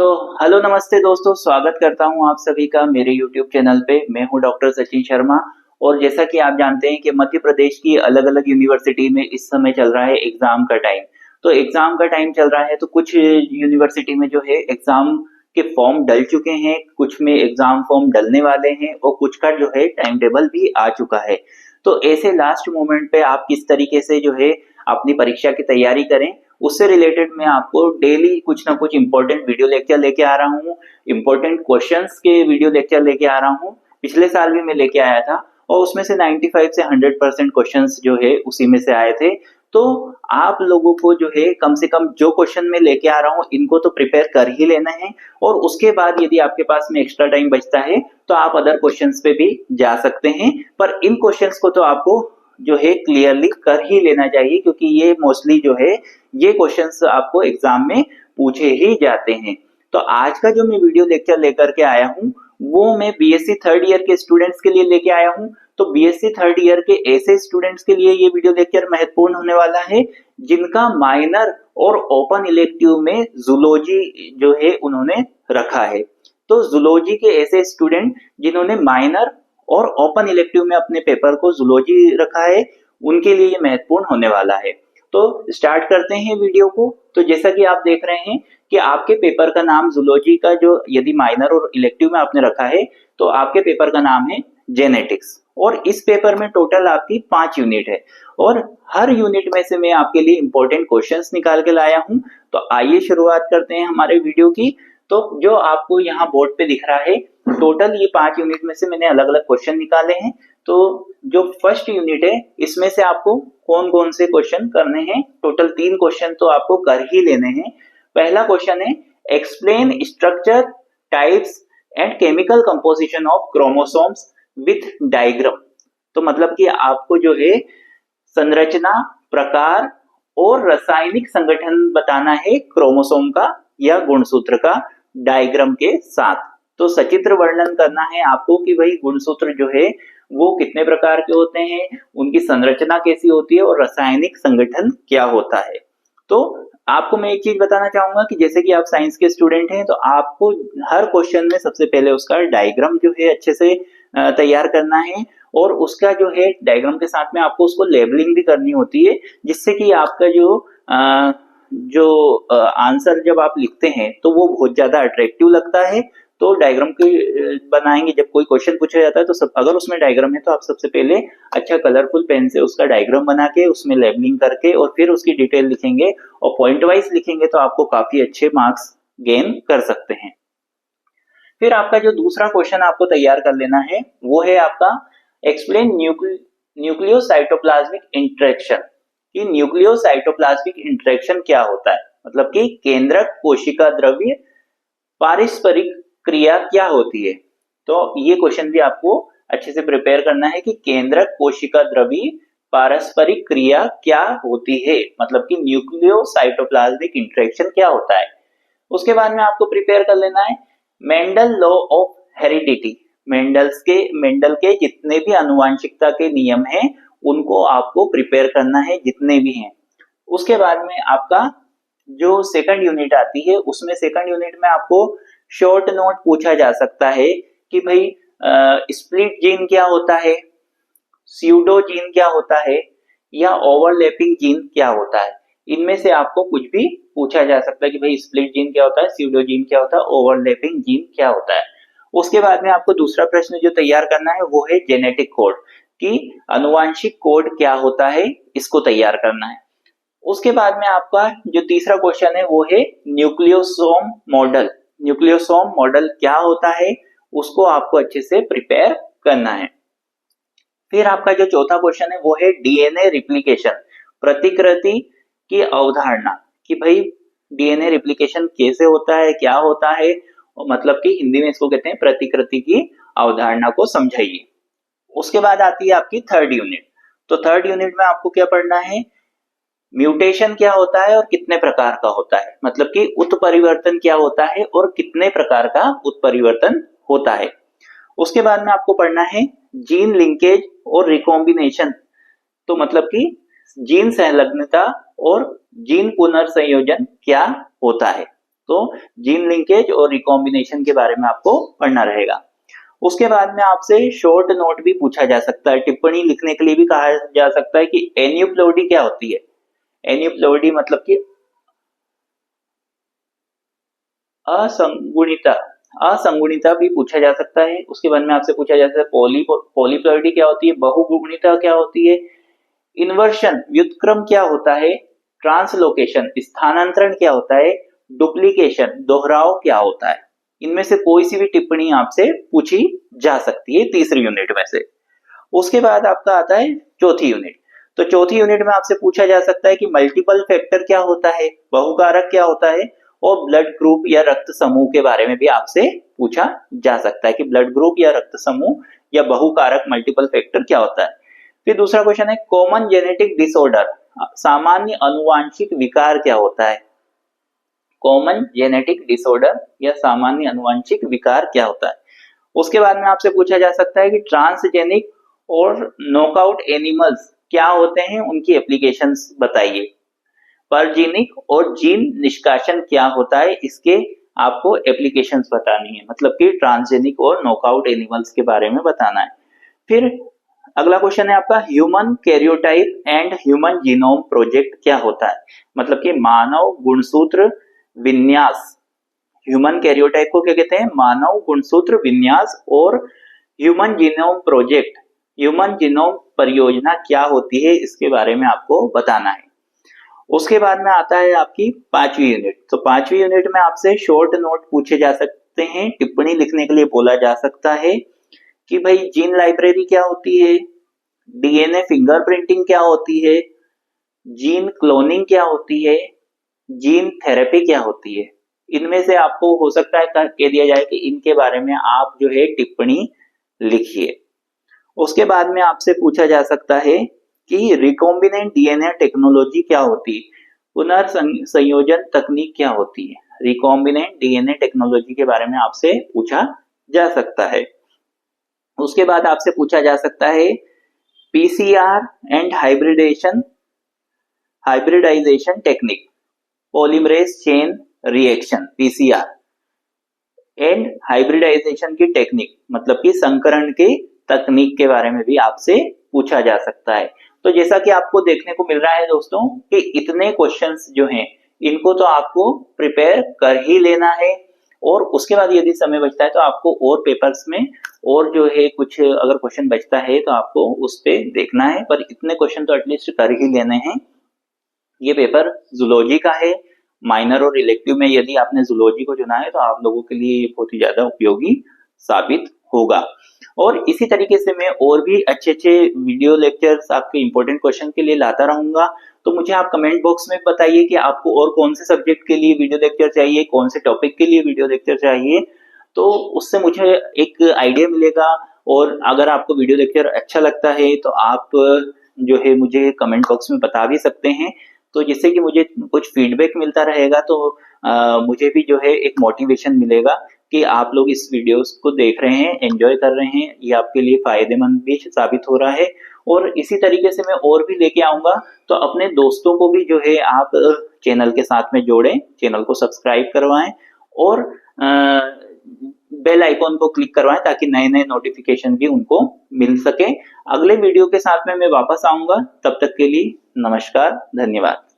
तो हेलो नमस्ते दोस्तों, स्वागत करता हूं आप सभी का मेरे यूट्यूब चैनल पे। मैं हूं डॉक्टर सचिन शर्मा। और जैसा कि आप जानते हैं कि मध्य प्रदेश की अलग-अलग यूनिवर्सिटी में इस समय चल रहा है एग्जाम का टाइम। तो एग्जाम का टाइम चल रहा है तो कुछ यूनिवर्सिटी में जो है एग्जाम के फॉर्म डल चुके हैं, कुछ में एग्जाम फॉर्म डलने वाले हैं और कुछ का जो है टाइम टेबल भी आ चुका है। तो ऐसे लास्ट मोमेंट पे आप किस तरीके से जो है अपनी परीक्षा की तैयारी करें, उससे रिलेटेड मैं आपको डेली कुछ ना कुछ इंपॉर्टेंट वीडियो लेक्चर लेके आ रहा हूँ, इंपॉर्टेंट क्वेश्चंस के वीडियो लेक्चर लेके आ रहा हूँ। पिछले साल भी मैं लेके आया था और उसमें से 95 से 100% क्वेश्चंस जो है उसी में से आए थे। तो आप लोगों को जो है कम से कम जो क्वेश्चन मैं लेके आ रहा हूँ इनको तो प्रिपेयर कर ही लेना है। और उसके बाद यदि आपके पास में एक्स्ट्रा टाइम बचता है तो आप अदर क्वेश्चंस पे भी जा सकते हैं, पर इन क्वेश्चंस को तो आपको जो है क्लियरली कर ही लेना चाहिए, क्योंकि ये मोस्टली जो है ये क्वेश्चंस आपको एग्जाम में पूछे ही जाते हैं। तो आज का जो मैं वीडियो लेक्चर लेकर के आया हूँ वो मैं बीएससी थर्ड ईयर के स्टूडेंट्स के लिए लेके आया हूँ। तो बीएससी थर्ड ईयर के ऐसे स्टूडेंट्स के लिए ये वीडियो लेक्चर महत्वपूर्ण होने वाला है जिनका माइनर और ओपन इलेक्टिव में जूलॉजी जो है उन्होंने रखा है। तो जूलॉजी के ऐसे स्टूडेंट जिन्होंने माइनर और ओपन इलेक्टिव में अपने पेपर को जूलॉजी रखा है उनके लिए ये महत्वपूर्ण होने वाला है। तो स्टार्ट करते हैं वीडियो को। तो जैसा कि आप देख रहे हैं कि आपके पेपर का नाम जूलॉजी का जो यदि माइनर और इलेक्टिव में आपने रखा है तो आपके पेपर का नाम है जेनेटिक्स। और इस पेपर में टोटल आपकी 5 यूनिट है और हर यूनिट में से मैं आपके लिए इंपॉर्टेंट क्वेश्चंस निकाल के लाया हूं। तो आइए शुरुआत करते हैं हमारे वीडियो की। तो जो आपको यहाँ बोर्ड पे दिख रहा है, टोटल ये 5 यूनिट में से मैंने अलग अलग क्वेश्चन निकाले हैं। तो जो फर्स्ट यूनिट है इसमें से आपको कौन कौन से क्वेश्चन करने हैं, टोटल 3 क्वेश्चन तो आपको कर ही लेने हैं। पहला क्वेश्चन है explain structure, types and chemical composition of chromosomes with diagram. तो मतलब कि आपको जो है संरचना, प्रकार और रासायनिक संगठन बताना है क्रोमोसोम का या गुणसूत्र का डायग्राम के साथ। तो सचित्र वर्णन करना है आपको कि भाई गुणसूत्र जो है वो कितने प्रकार के होते हैं, उनकी संरचना कैसी होती है और रासायनिक संगठन क्या होता है। तो आपको मैं एक चीज बताना चाहूंगा कि जैसे कि आप साइंस के स्टूडेंट हैं तो आपको हर क्वेश्चन में सबसे पहले उसका डायग्राम जो है अच्छे से तैयार करना है और उसका जो है डायग्राम के साथ में आपको उसको लेबलिंग भी करनी होती है, जिससे कि आपका जो आंसर जब आप लिखते हैं तो वो बहुत ज्यादा अट्रैक्टिव लगता है। तो डायग्राम के बनाएंगे, जब कोई क्वेश्चन पूछा जाता है तो सब अगर उसमें डायग्राम है तो आप सबसे पहले अच्छा कलरफुल पेन से उसका डायग्राम बना के उसमें लेबलिंग करके और फिर उसकी डिटेल लिखेंगे और पॉइंट वाइज लिखेंगे तो आपको काफी अच्छे मार्क्स गेन कर सकते हैं। फिर आपका जो दूसरा क्वेश्चन आपको तैयार कर लेना है वो है आपका एक्सप्लेन न्यूक्लियोसाइटोप्लाज्मिक इंटरेक्शन। कि न्यूक्लियोसाइटोप्लाज्मिक इंटरेक्शन क्या होता है, मतलब कि केंद्रक कोशिका द्रव्य पारस्परिक क्रिया क्या होती है। तो ये क्वेश्चन भी आपको अच्छे से प्रिपेयर करना है कि केंद्रक कोशिका द्रव्य पारस्परिक क्रिया क्या होती है, मतलब कि न्यूक्लियोसाइटोप्लाज्मिक इंटरेक्शन क्या होता है। उसके बाद में आपको प्रिपेयर कर लेना है Mendel law of heredity. Mendel के जितने भी आनुवांशिकता के नियम हैं उनको आपको प्रिपेयर करना है, जितने भी हैं। उसके बाद में आपका जो सेकंड यूनिट आती है उसमें सेकंड यूनिट में आपको शॉर्ट नोट पूछा जा सकता है कि भाई स्प्लिट जीन क्या होता है, स्यूडो जीन क्या होता है या ओवरलैपिंग जीन क्या होता है। इनमें से आपको कुछ भी पूछा जा सकता है कि भाई स्प्लिट जीन क्या होता है, स्यूडो जीन क्या होता है, ओवरलैपिंग जीन क्या होता है। उसके बाद में आपको दूसरा प्रश्न जो तैयार करना है वो है जेनेटिक कोड, कि अनुवांशिक कोड क्या होता है, इसको तैयार करना है। उसके बाद में आपका जो तीसरा क्वेश्चन है वो है न्यूक्लियोसोम मॉडल। न्यूक्लियोसोम मॉडल क्या होता है उसको आपको अच्छे से प्रिपेयर करना है। फिर आपका जो चौथा क्वेश्चन है वो है डीएनए रिप्लिकेशन, प्रतिकृति की अवधारणा। कि भाई डीएनए रिप्लिकेशन कैसे होता है, क्या होता है, मतलब कि हिंदी में इसको कहते हैं प्रतिकृति की अवधारणा को समझाइए। उसके बाद आती है आपकी थर्ड यूनिट। तो थर्ड यूनिट में आपको क्या पढ़ना है, म्यूटेशन क्या होता है और कितने प्रकार का होता है, मतलब कि उत्परिवर्तन क्या होता है और कितने प्रकार का उत्परिवर्तन होता है। उसके बाद में आपको पढ़ना है जीन लिंकेज और रिकॉम्बिनेशन, तो मतलब कि जीन संलग्नता और जीन पुनर्संयोजन क्या होता है। तो जीन लिंकेज और रिकॉम्बिनेशन के बारे में आपको पढ़ना रहेगा। उसके बाद में आपसे शॉर्ट नोट भी पूछा जा सकता है, टिप्पणी लिखने के लिए भी कहा जा सकता है कि एन्यूप्लोडी क्या होती है। एन्यूप्लोडी मतलब कि असंगुणिता, असंगुणिता भी पूछा जा सकता है। उसके बाद में आपसे पूछा जा सकता है पॉलीप्लॉइडी क्या होती है, बहुगुणिता क्या होती है, इन्वर्शन व्युत्क्रम क्या होता है, ट्रांसलोकेशन स्थानांतरण क्या होता है, डुप्लीकेशन दोहराव क्या होता है। इनमें से कोई सी भी टिप्पणी आपसे पूछी जा सकती है तीसरी यूनिट में से। उसके बाद आपका आता है चौथी यूनिट। तो चौथी यूनिट में आपसे पूछा जा सकता है कि मल्टीपल फैक्टर क्या होता है, बहुकारक क्या होता है, और ब्लड ग्रुप या रक्त समूह के बारे में भी आपसे पूछा जा सकता है कि ब्लड ग्रुप या रक्त समूह या बहुकारक मल्टीपल फैक्टर क्या होता है। फिर दूसरा क्वेश्चन है कॉमन जेनेटिक डिसऑर्डर, सामान्य अनुवांशिक विकार क्या होता है। कॉमन जेनेटिक डिसऑर्डर या सामान्य अनुवांशिक विकार क्या होता है। उसके बाद में आपसे पूछा जा सकता है कि ट्रांसजेनिक और नॉकआउट एनिमल्स क्या होते हैं, उनकी एप्लीकेशंस बताइए। परजीनिक और जीन निष्कासन क्या होता है, इसके आपको एप्लीकेशंस बतानी है, मतलब कि ट्रांसजेनिक और नॉकआउट एनिमल्स के बारे में बताना है। फिर अगला क्वेश्चन है आपका human karyotype and human genome project क्या होता है, मतलब कि मानव गुणसूत्र विन्यास। ह्यूमन कैरियोटाइप को क्या कहते हैं, मानव गुणसूत्र विन्यास। और human genome project, human genome परियोजना क्या होती है, इसके बारे में आपको बताना है। उसके बाद में आता है आपकी पांचवी यूनिट। तो पांचवी यूनिट में आपसे शॉर्ट नोट पूछे जा सकते हैं, टिप्पणी लिखने के लिए बोला जा सकता है कि भाई जीन लाइब्रेरी क्या होती है, डीएनए फिंगरप्रिंटिंग क्या होती है, जीन क्लोनिंग क्या होती है, जीन थेरेपी क्या होती है। इनमें से आपको हो सकता है कह दिया जाए कि इनके बारे में आप जो है टिप्पणी लिखिए। उसके बाद में आपसे पूछा जा सकता है कि रिकॉम्बिनेंट डीएनए टेक्नोलॉजी क्या होती है, पुनर्संयोजन तकनीक क्या होती है। रिकॉम्बिनेंट डीएनए टेक्नोलॉजी के बारे में आपसे पूछा जा सकता है। उसके बाद आपसे पूछा जा सकता है PCR and hybridization technique, polymerase chain reaction PCR and hybridization की टेक्निक, मतलब कि संकरण की तकनीक के बारे में भी आपसे पूछा जा सकता है। तो जैसा कि आपको देखने को मिल रहा है दोस्तों कि इतने क्वेश्चंस जो हैं इनको तो आपको प्रिपेयर कर ही लेना है, और उसके बाद यदि समय बचता है तो आपको और पेपर्स में और जो है कुछ अगर क्वेश्चन बचता है तो आपको उस पे देखना है, पर इतने क्वेश्चन तो एटलीस्ट कर ही लेने हैं। ये पेपर जूलॉजी का है, माइनर और इलेक्टिव में यदि आपने जूलॉजी को चुना है तो आप लोगों के लिए ये बहुत ही ज्यादा उपयोगी साबित होगा। और इसी तरीके से मैं और भी अच्छे अच्छे वीडियो लेक्चर्स आपके इंपॉर्टेंट क्वेश्चन के लिए लाता रहूंगा। तो मुझे आप कमेंट बॉक्स में बताइए कि आपको और कौन से सब्जेक्ट के लिए वीडियो लेक्चर चाहिए, कौन से टॉपिक के लिए वीडियो लेक्चर चाहिए, तो उससे मुझे एक आइडिया मिलेगा। और अगर आपको वीडियो लेक्चर अच्छा लगता है तो आप जो है मुझे कमेंट बॉक्स में बता भी सकते हैं, तो जिससे कि मुझे कुछ फीडबैक मिलता रहेगा, तो मुझे भी जो है एक मोटिवेशन मिलेगा कि आप लोग इस वीडियोस को देख रहे हैं, एंजॉय कर रहे हैं, ये आपके लिए फायदेमंद भी साबित हो रहा है। और इसी तरीके से मैं और भी लेके आऊंगा, तो अपने दोस्तों को भी जो है आप चैनल के साथ में जोड़ें, चैनल को सब्सक्राइब करवाएं और बेल आइकॉन को क्लिक करवाएं ताकि नए नए नोटिफिकेशन भी उनको मिल सके। अगले वीडियो के साथ में मैं वापस आऊंगा, तब तक के लिए नमस्कार, धन्यवाद।